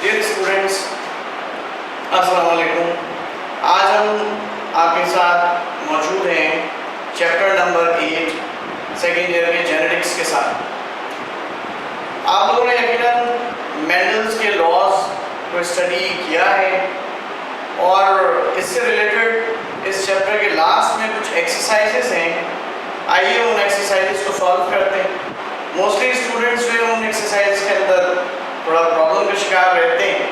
Dear students, अस्सलाम वालेकुम। आज हम आपके साथ मौजूद हैं चैप्टर नंबर 8 सेकेंड ईयर के जेनेटिक्स के साथ। आप लोगों ने यकीनन मेंडल्स के लॉज को स्टडी किया है और इससे रिलेटेड इस चैप्टर के लास्ट में कुछ एक्सरसाइजेस हैं। आइए उन एक्सरसाइजेस को सॉल्व करते हैं। मोस्टली स्टूडेंट्स जो है उन एक्सरसाइज के अंदर थोड़ा प्रॉब्लम का शिकार रहते हैं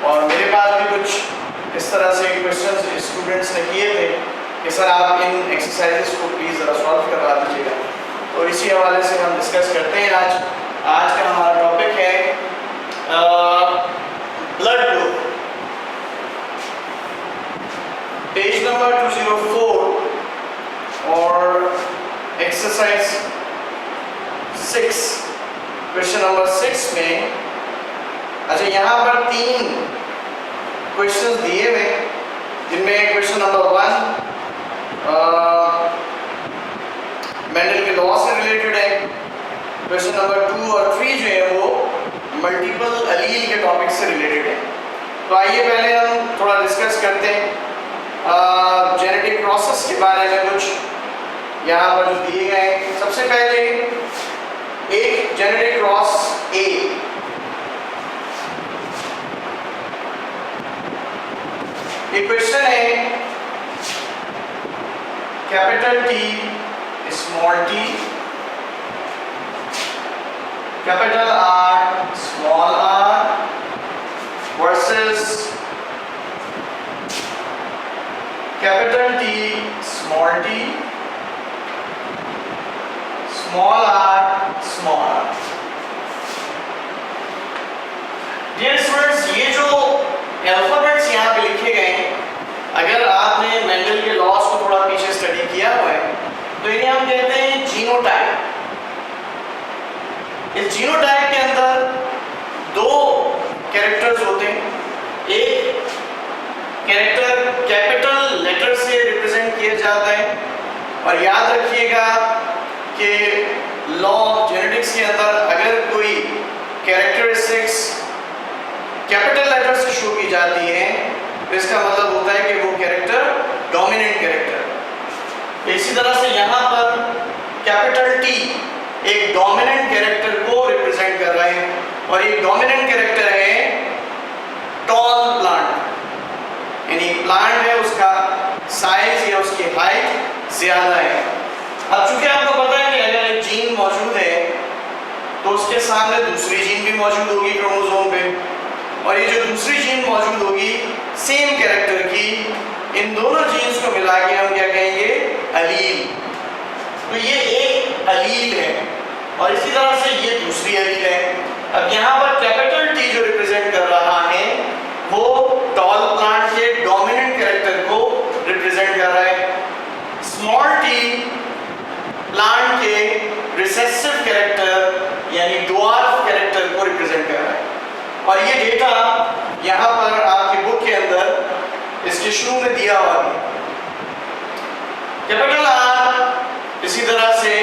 और मेरे पास भी कुछ इस तरह से क्वेश्चंस स्टूडेंट्स ने किए थे कि सर आप इन एक्सरसाइजेस को प्लीज़ ज़रा सॉल्व करवा दीजिएगा। तो इसी हवाले से हम डिस्कस करते हैं। आज का हमारा टॉपिक है ब्लड ग्रुप। पेज नंबर 204 और एक्सरसाइज 6 क्वेश्चन नंबर 6 में अच्छा यहाँ पर 3 क्वेश्चंस दिए हुए जिनमें क्वेश्चन नंबर 1 मेंडल के लॉ से रिलेटेड है। क्वेश्चन नंबर 2 और 3 जो है वो मल्टीपल एलील के टॉपिक से रिलेटेड है। तो आइए पहले हम थोड़ा डिस्कस करते हैं जेनेटिक प्रोसेस के बारे में। कुछ यहाँ पर जो दिए गए हैं, सबसे पहले एक जेनेटिक क्रॉस ए। ये क्वेश्चन है capital T small t, capital R small r versus capital T small t small r small r। Dear students, ये जो अल्फाबेट्स यहाँ पे लिखे गए हैं, अगर आपने मेंडल के लॉज को थोड़ा पीछे स्टडी किया हुआ है तो इन्हें हम कहते हैं जीनोटाइप। इस जीनोटाइप के अंदर 2 कैरेक्टर्स होते हैं। एक कैरेक्टर कैपिटल लेटर से रिप्रेजेंट किया जाता है और याद रखिएगा कि लॉ ऑफ जेनेटिक्स के अंदर अगर कोई कैरेक्टरिस्टिक्स कैपिटल लेटर से शो की जाती है तो इसका मतलब होता है कि वो कैरेक्टर डोमिनेंट कैरेक्टर। इसी तरह से यहाँ पर कैपिटल T एक डोमिनेंट कैरेक्टर को रिप्रेजेंट कर रहा है और ये डोमिनेंट कैरेक्टर है टॉल प्लांट, यानी प्लांट है उसका साइज या उसकी हाइट ज्यादा है। अब चूंकि आपको पता है कि अगर एक जीन मौजूद है तो उसके सामने दूसरी जीन भी मौजूद होगी क्रोमोसोम पे, और ये जो दूसरी जीन मौजूद होगी सेम कैरेक्टर की, इन दोनों जीन्स को मिला के हम क्या कहेंगे, एलील। तो ये एक एलील है और इसी तरह से ये दूसरी एलील है। अब यहाँ पर कैपिटल T जो रिप्रेजेंट कर रहा है वो टॉल प्लांट के डोमिनेंट कैरेक्टर को रिप्रेजेंट कर रहा है। स्मॉल t प्लांट के रिसेसिव कैरेक्टर यानी ड्वार्फ कैरेक्टर को रिप्रेजेंट कर रहा है। और ये डेटा यहाँ पर आपकी बुक के अंदर इसके शुरू में दिया हुआ है। कैपिटल R इसी तरह से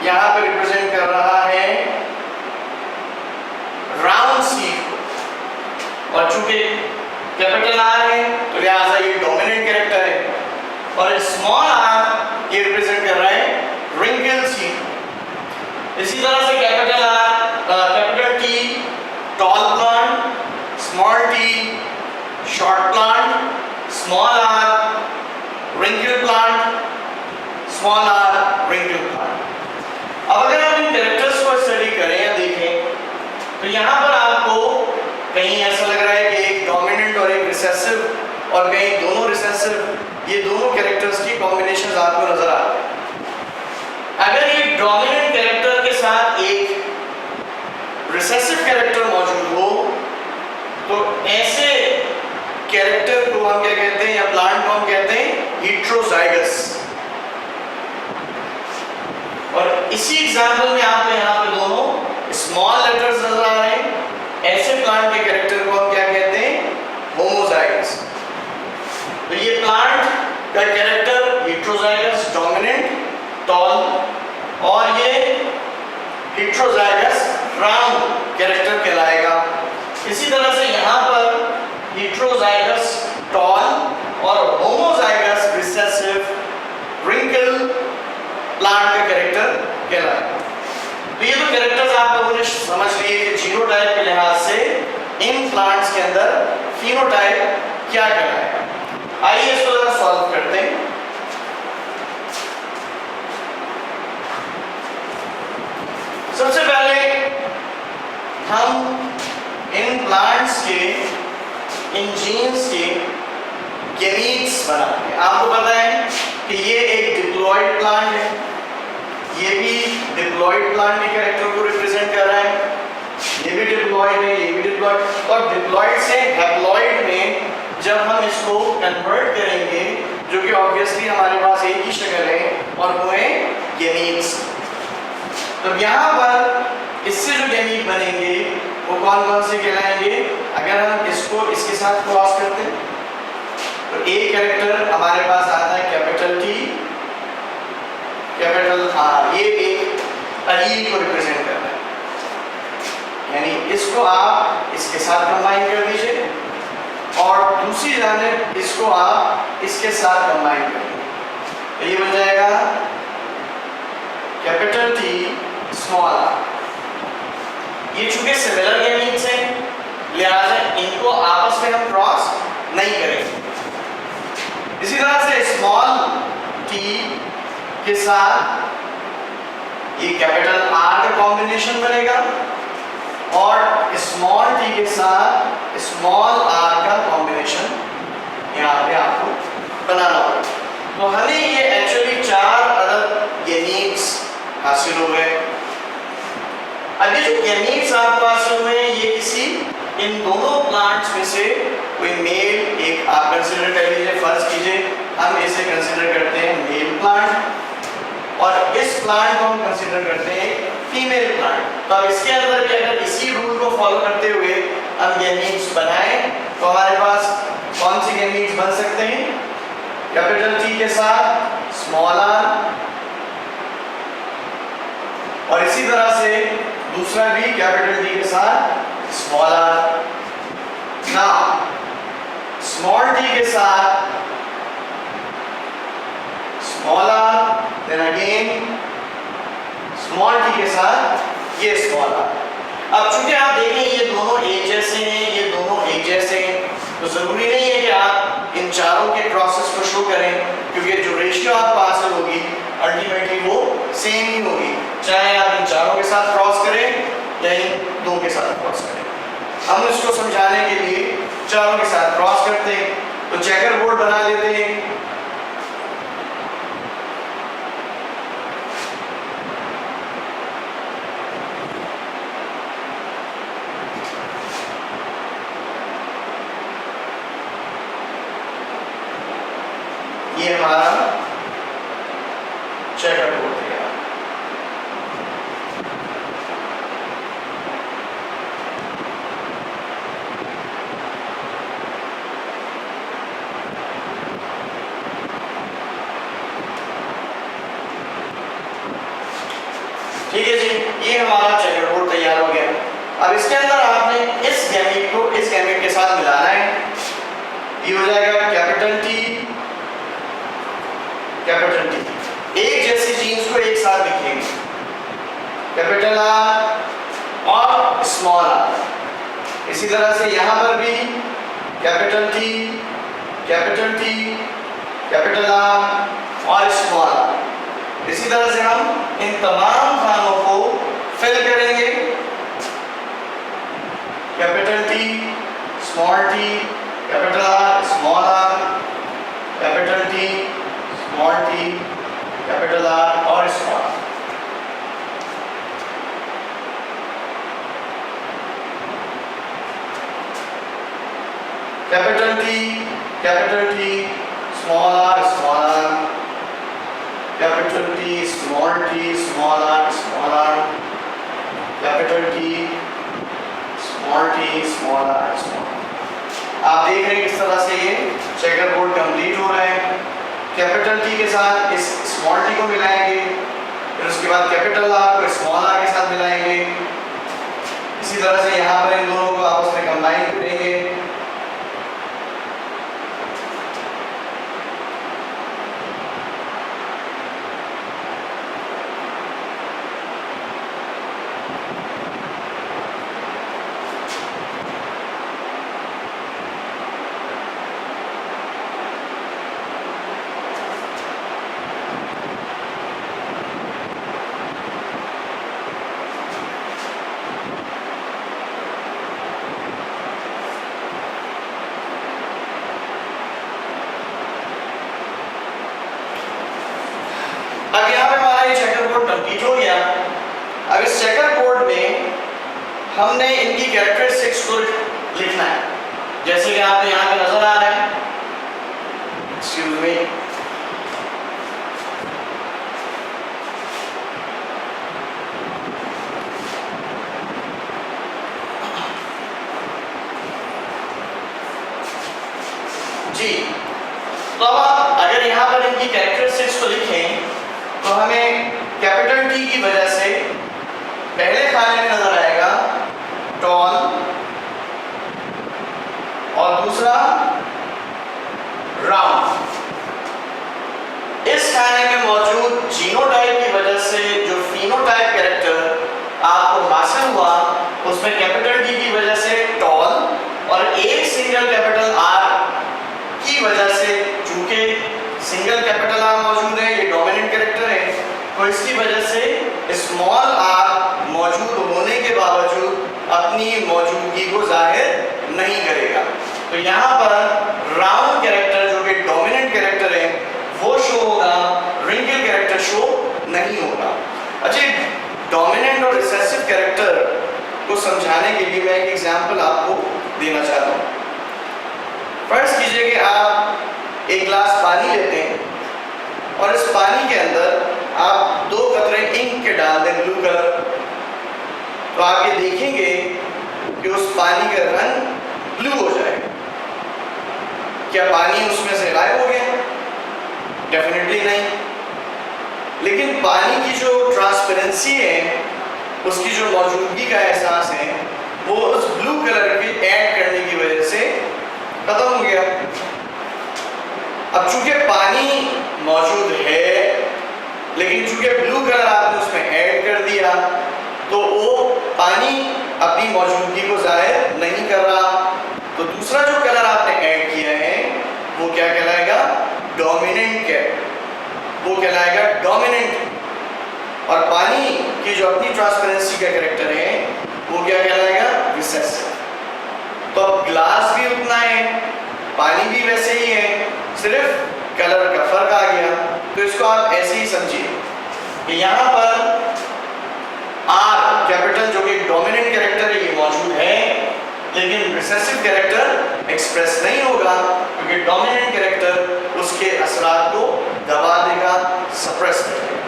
यहाँ पर रिप्रेजेंट कर रहा है राउंड सीड और चूंकि कैपिटल R है तो लिहाजा ये डोमिनेंट कैरेक्टर है और स्मॉल r ये रिप्रेजेंट कर रहा है रिंकल सीड। इसी तरह से capital T tall plant, small t short plant, small r wrinkle plant, small r wrinkle plant. अब अगर आप इन कैरेक्टर्स को स्टडी करें या देखें तो यहाँ पर आपको कहीं ऐसा लग रहा है कि एक डोमिनेंट और एक रिसेसिव और कहीं दोनों रिसेसिव, ये दोनों कैरेक्टर्स की कॉम्बिनेशंस आपको नजर आ रहे हैं। अगर ये डोमिनेंट कैरेक्टर के साथ एक रिसेसिव कैरेक्टर मौजूद हो तो ऐसे कैरेक्टर को हम क्या कहते हैं या प्लांट को हम कहते हैं हेटेरोजाइगस। और इसी एग्जांपल में आपको यहाँ पे दोनों स्मॉल लेटर्स नजर आ रहे हैं। ऐसे प्लांट के कैरेक्टर को हम क्या कहते हैं, होमोजाइगस। तो ये प्लांट का कैरेक्टर हेटेरोजाइगस डोमिनेंट टॉल और ये हेटेरोजाइगस राउंड कैरेक्टर कहलाएगा। इसी तरह से यहाँ हेट्रोजाइगस टॉल और होमोजाइगस रिसेसिव रिंकल प्लांट का कैरेक्टर कहलाएगा। तो ये तो कैरेक्टर्स आप लोगों ने समझ लिए कि जीनोटाइप के लिहाज से इन प्लांट्स के अंदर फिनोटाइप क्या कहलाएगा। आइए इसको जरा सॉल्व करते हैं। सबसे पहले हम इन प्लांट्स के, इन जीन्स के गैमीट्स बनाएंगे। आपको पता है कि ये एक डिप्लॉइड प्लांट है, ये भी डिप्लॉइड प्लांट के कैरेक्टर को रिप्रेजेंट कर रहा है, ये भी डिप्लॉइड है, ये भी डिप्लॉइड। और डिप्लॉइड से हैप्लॉइड में जब हम इसको कन्वर्ट करेंगे, जो कि ऑब्वियसली हमारे पास एक ही शक्ल है, और वो है गैमीट्स। तो यहाँ पर इससे जो गैमीट बनेंगे वो कौन कौन से कहलाएंगे? अगर हम इसको इसके साथ क्रॉस करते हैं तो एक कैरेक्टर हमारे पास आता है कैपिटल टी, कैपिटल आर, ये एक अलील को रिप्रेजेंट कर रहा है, यानी इसको आप इसके साथ कंबाइन कर दीजिए और दूसरी जानिब इसको आप इसके साथ कंबाइन कर दीजिए, तो ये बन जाएगा कैपिटल टी स्मॉल आर। ये चूंकि सिमिलर गैमीट्स हैं लिहाजा इनको आपस में हम क्रॉस नहीं करेंगे। इसी तरह से स्मॉल टी के साथ ये कैपिटल आर का कॉम्बिनेशन बनेगा और स्मॉल टी के साथ स्मॉल आर का कॉम्बिनेशन यहाँ पे आपको बनाना होगा। तो हमें ये एक्चुअली 4 अलग गैमीट्स हासिल हो गए। अब ये जो गैमीट्स आपको हासिल हुए हैं ये किसी इन दोनों प्लांट्स में से कोई मेल एक आप कंसीडर कर लीजिए। फर्ज कीजिए हम इसे कंसीडर करते हैं मेल प्लांट और इस प्लांट को हम कंसीडर करते हैं फीमेल प्लांट। तो अब इसके अंदर भी अगर इसी रूल को फॉलो करते हुए हम गैमीट्स बनाएं तो हमारे पास कौन सी गैमीट्स बन सकते हैं? कैपिटल टी के साथ स्मॉल आर और इसी तरह से दूसरा भी कैपिटल टी के साथ small r. Now small t के साथ small r, then again small t के साथ ये स्मॉल आर। अब चूंकि आप देखें ये दोनों एक जैसे हैं, ये दोनों एक जैसे हैं, तो जरूरी नहीं है कि आप इन चारों के क्रॉसेस को शो करें, क्योंकि जो रेशियो आपको हासिल होगी अल्टीमेटली वो सेम ही होगी, चाहे आप इन चारों के साथ क्रॉस करें या इन दो के साथ क्रॉस करें। हम इसको समझाने के लिए चारों के साथ क्रॉस करते हैं, तो चेकर बोर्ड बना लेते हैं। ये हमारा चेकर बोर्ड है। ठीक है जी, ये हमारा चेकर बोर्ड तैयार हो गया। अब इसके अंदर आपने इस गैमीट को इस गैमीट के साथ मिलाना है। ये हो जाएगा कैपिटल टी, कैपिटल टी। एक जैसी जीन्स को एक साथ लिखेंगे, कैपिटल आर और स्मॉल आर। इसी तरह से यहाँ पर भी capital T, capital T, capital R और स्मॉल आर। इसी तरह से हम इन तमाम खानों को फिल करेंगे, capital T, small T, capital R, small R, capital T, small T, capital R और small R. Capital T, small R, small R, capital T, small T, small R, small R, capital T, small T, small R, small R. आप देख रहे हैं किस तरह से ये checker board complete हो रहा है। कैपिटल टी के साथ इस स्मॉल टी को मिलाएंगे, फिर उसके बाद कैपिटल आर को स्मॉल आर के साथ मिलाएंगे। इसी तरह से यहाँ पर इन दोनों को आपस में कंबाइन करेंगे, कंप्लीट हो गया। अब इस चेकर बोर्ड में हमने इनकी कैरेक्टरिस्टिक्स को लिखना है, जैसे कि आपको यहाँ पे नजर आ रहा है। एक्सक्यूज मी, जी। तो अब अगर यहाँ पर इनकी कैरेक्टरिस्टिक्स को लिखें तो हमें कैपिटल टी की वजह से पहले खाने में नजर आएगा टॉल, और दूसरा राउंड। इस खाने में मौजूद जीनोटाइप की वजह से जो फिनोटाइप कैरेक्टर आपको हासिल हुआ उसमें कैपिटल डी की वजह से टॉल और एक सिंगल कैपिटल आर की वजह से, चूंकि सिंगल कैपिटल आर मौजूद है, ये डोमिनेंट कैरेक्टर है, तो इसकी वजह से स्मॉल आर मौजूद होने के बावजूद अपनी मौजूदगी को जाहिर नहीं करेगा। तो यहाँ पर राउंड कैरेक्टर जो कि डोमिनेंट कैरेक्टर है वो शो होगा, रिंकल कैरेक्टर शो नहीं होगा। अच्छा, डोमिनेंट और रिसेसिव कैरेक्टर को समझाने के लिए मैं एक एग्जांपल आपको देना चाहता हूँ। फर्ज कीजिए कि आप एक गिलास पानी लेते हैं और इस पानी के अंदर आप 2 कतरे इंक के डाल दें, ब्लू कलर, तो आप ये देखेंगे कि उस पानी का रंग ब्लू हो जाएगा। क्या पानी उसमें से गायब हो गया? डेफिनेटली नहीं। लेकिन पानी की जो ट्रांसपेरेंसी है, उसकी जो मौजूदगी का एहसास है, वो उस ब्लू कलर के ऐड करने की वजह से खत्म हो गया। अब चूंकि पानी मौजूद है लेकिन चूंकि ब्लू कलर आपने उसमें ऐड कर दिया तो वो पानी अपनी मौजूदगी को जाहिर नहीं कर रहा। तो दूसरा जो कलर आपने ऐड किया है वो क्या कहलाएगा? डोमिनेंट वो कहलाएगा डोमिनेंट। और पानी की जो अपनी ट्रांसपेरेंसी का कैरेक्टर है वो क्या कहलाएगा? रिसेसिव। तो अब ग्लास भी उतना है, पानी भी वैसे ही है, सिर्फ कलर का फर्क आ गया। तो इसको आप ऐसे ही समझिए कि यहाँ पर आर कैपिटल जो कि डोमिनेंट कैरेक्टर है ये मौजूद है, लेकिन रिसेसिव कैरेक्टर एक्सप्रेस नहीं होगा क्योंकि डोमिनेंट कैरेक्टर उसके असरात को दबा देगा, सप्रेस कर देगा।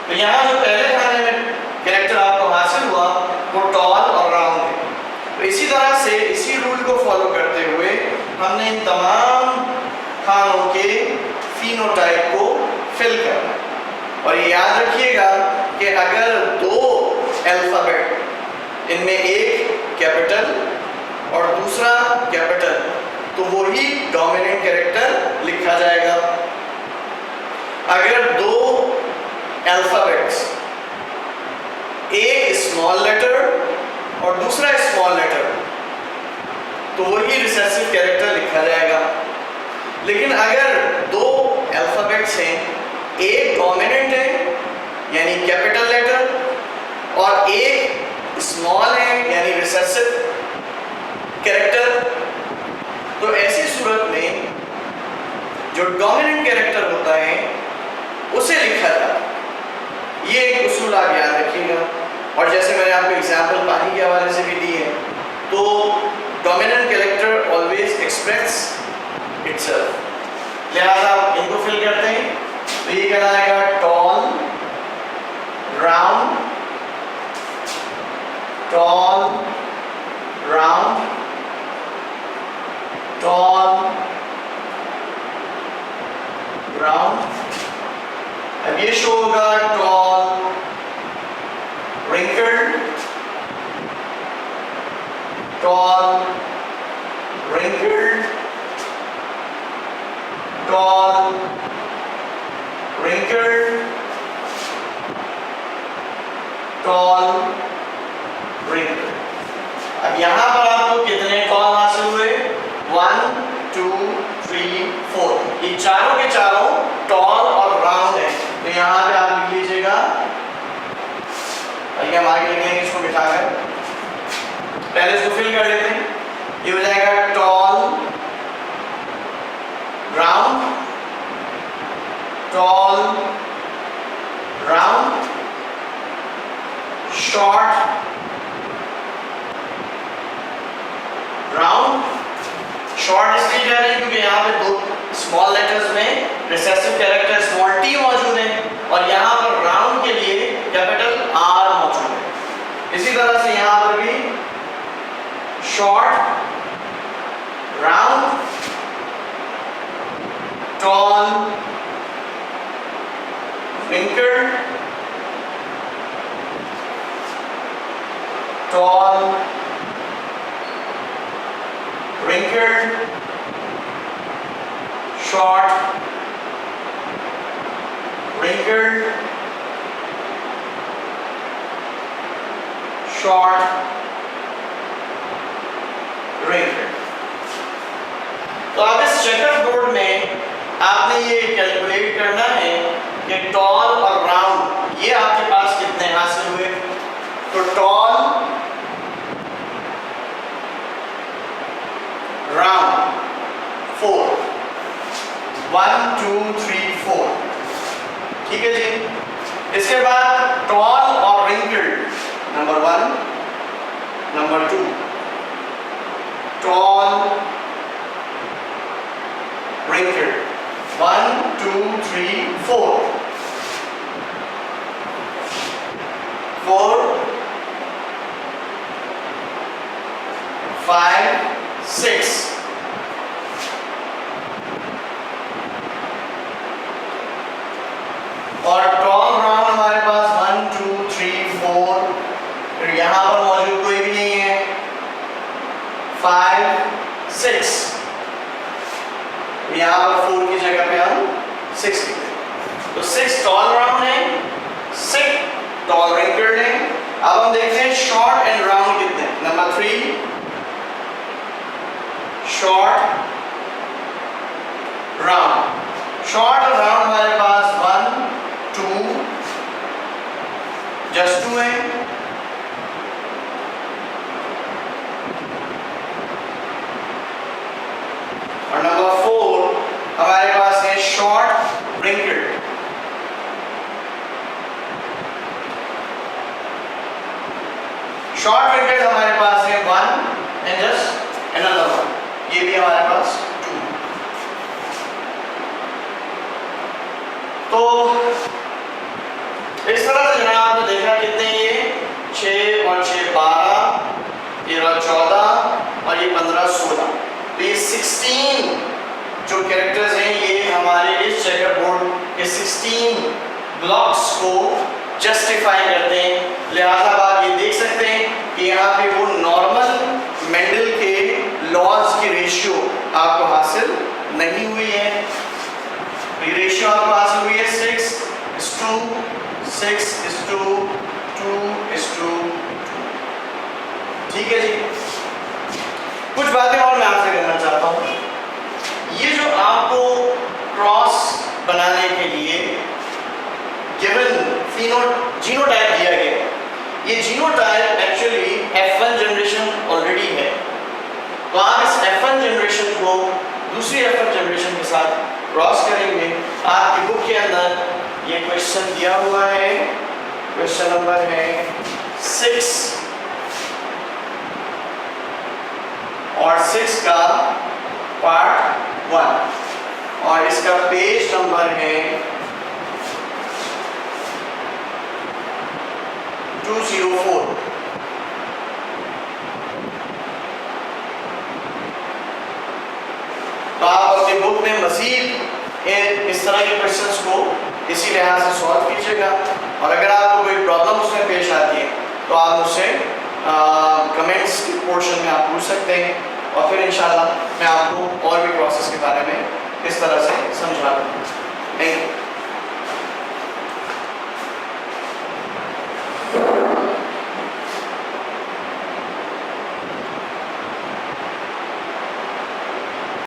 तो यहाँ जो पहले खाने में कैरेक्टर आपको हासिल हुआ वो टॉल और राउंड है। तो इसी तरह से इसी रूल को फॉलो करते हुए हमने इन तमाम खानों के फिनोटाइप को फिल करना है। और ये याद रखिएगा कि अगर 2 अल्फाबेट, इनमें एक कैपिटल और दूसरा कैपिटल, तो वो ही डोमिनेंट कैरेक्टर लिखा जाएगा। अगर 2 अल्फाबेट्स, एक स्मॉल लेटर और दूसरा स्मॉल लेटर, तो वही रिसेसिव कैरेक्टर लिखा जाएगा। लेकिन अगर 2 अल्फाबेट्स हैं, एक डोमिनेंट है यानी कैपिटल लेटर और एक स्मॉल है यानी रिसेसिव कैरेक्टर, तो ऐसी सूरत में जो डोमिनेंट कैरेक्टर होता है उसे लिखा जाता है। ये एक उसूल आप याद रखिएगा। और जैसे मैंने आपको एग्जाम्पल पानी के हवाले से भी दी है, तो dominant character always express itself. लिहाजा इनको फिल करते हैं तो ये कहलाएगा tall, round, tall, round, tall, round. अब ये शो होगा tall, wrinkled, tall, wrinkled, tall, wrinkled, tall, wrinkled। अब यहाँ पर आपको कितने टॉल हासिल हुए? 1 2 3 4। ये चारों के चारों टॉल और राउंड है। तो यहाँ पे आप लिख लीजिएगा, हम आगे लिखेंगे इसको बिठाकर, पहले इसको फिल कर लेते हैं। ये हो जाएगा tall, round, tall, round, short, round. Short इसलिए कह रहे हैं क्योंकि यहाँ पे दो स्मॉल लेटर्स में रिसेसिव कैरेक्टर स्मॉल टी मौजूद है और यहाँ पर राउंड के लिए कैपिटल आर मौजूद है। इसी तरह से यहाँ पर भी short, round, tall, wrinkled, tall, wrinkled, short, wrinkled, short, wrinkled। तो अब इस चेकर बोर्ड में आपने ये कैलकुलेट करना है कि टॉल और राउंड ये आपके पास कितने हासिल हुए। तो टॉल, राउंड 4, 1 2 3 4, ठीक है जी। इसके बाद टॉल और wrinkled, number 1, number 2, tall, wrinkled, 1 2 3 4, 4 5 6, और टॉल राउंड हमारे पास 1 2 3 4, फिर यहां पर मौजूद कोई भी नहीं है, 5 6, यहाँ पर 4 की जगह पे हम 6 लिखते हैं। तो 6 टॉल राउंड है, 6 टॉल रिंकल्ड है। अब हम देखते हैं शॉर्ट एंड राउंड कितने हैं। Number 3 short, round. शॉर्ट और राउंड हमारे पास 1 2 जस्ट 2 है, और नंबर 4 हमारे पास है शॉर्ट, रिंकल्ड। शॉर्ट रिंकल्ड हमारे पास है 1 एंड जस्ट अनदर 1, ये भी हमारे पास 2। तो इस तरह से जनाब आपने देखा कितने ये 6 और 6 12, 13 14 और ये 15 16। तो ये 16 जो कैरेक्टर्स हैं ये हमारे इस चेकर बोर्ड के 16 ब्लॉक्स को जस्टिफाई करते हैं। लिहाजा आप ये देख सकते हैं कि यहाँ पे वो नॉर्मल मेंडल के लॉज की रेशियो आपको हासिल नहीं हुई है। ये रेशियो आपको हासिल हुई है 6:2, 6:2, 2:2। ठीक है जी। कुछ बातें और मैं आपसे करना चाहता हूँ। ये जो आपको क्रॉस बनाने के लिए गिवन जीनोटाइप दिया गया, ये genotype actually F1 generation already है। तो आप इस F1 जनरेशन को दूसरी F1 जनरेशन के साथ क्रॉस करेंगे। आपकी बुक के अंदर ये क्वेश्चन दिया हुआ है, क्वेश्चन नंबर है 6 और 6 का पार्ट 1 और इसका पेज नंबर है 204। तो आप अपनी बुक में मज़ीद इस तरह के क्वेश्चंस को इसी लिहाज से सॉल्व कीजिएगा। और अगर आपको कोई प्रॉब्लम उसमें पेश आती है तो आप मुझसे कमेंट्स के पोर्शन में आप पूछ सकते हैं और फिर इंशाल्लाह मैं आपको और भी प्रोसेस के बारे में इस तरह से समझा दूँगा। Thank you.